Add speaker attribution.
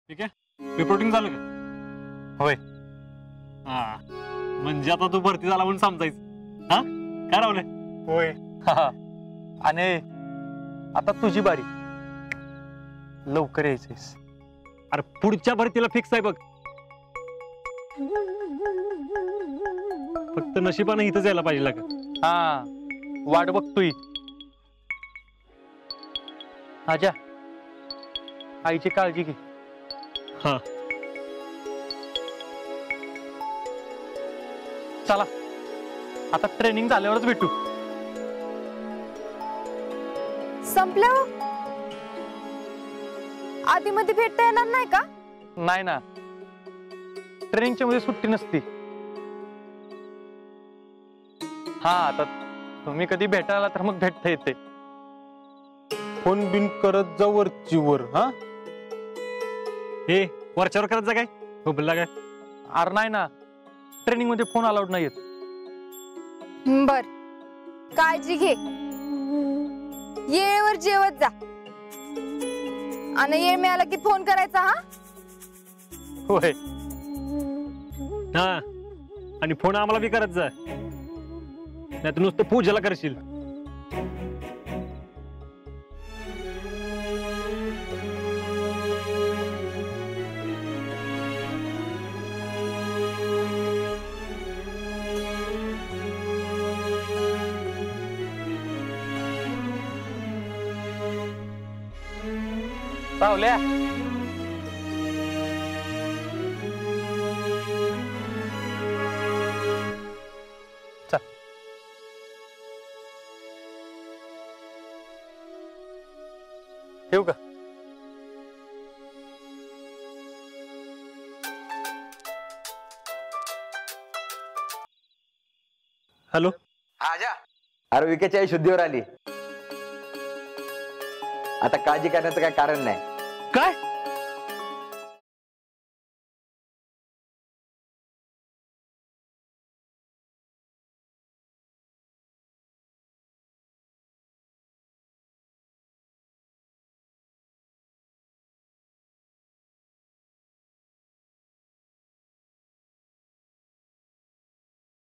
Speaker 1: ठीक आहे, रिपोर्टिंग झालं का?
Speaker 2: होय.
Speaker 1: हा, म्हणजे आता तू भरती झाला म्हणून समजायचं. हा, काय रावलं?
Speaker 2: होय. आणि आता तुझी बारी, लवकर यायचंयस.
Speaker 1: अरे पुढच्या भरतीला फिक्स आहे बघ. फक्त नशिबानं इथंच यायला पाहिजे लाग.
Speaker 2: हा, वाट बघतोय. आजा, आईची काळजी घे.
Speaker 1: हा,
Speaker 2: चला आता ट्रेनिंग झाल्यावरच भेटू.
Speaker 3: संपलं? आधी मध्ये भेटता येणार नाही का?
Speaker 2: नाही ना, ट्रेनिंगच्या मध्ये सुट्टी नसती. हा, आता तुम्ही कधी भेटायला तर मग भेटता येते.
Speaker 4: फोन बिन करत जा वरचीवर. हा,
Speaker 1: हे वरच्यावर करत जा काय बोलला काय?
Speaker 2: अरे नाही ना, ट्रेनिंग मध्ये फोन अलाउड नाहीयेत.
Speaker 3: बर, काळजी घे. येळेवर जेवत जा आणि येळ मिळाला की फोन करायचा. हा,
Speaker 2: होय.
Speaker 1: हा, आणि फोन आम्हाला बी करत जा, नाही तर नुसतं पूजेला करशील.
Speaker 2: पावल्या, चल. ठेवू का?
Speaker 1: हॅलो.
Speaker 5: आजा, अरे विकेच्या आई शुद्धीवर आली. आता काळजी करण्याचं काय कारण नाही.
Speaker 1: काय?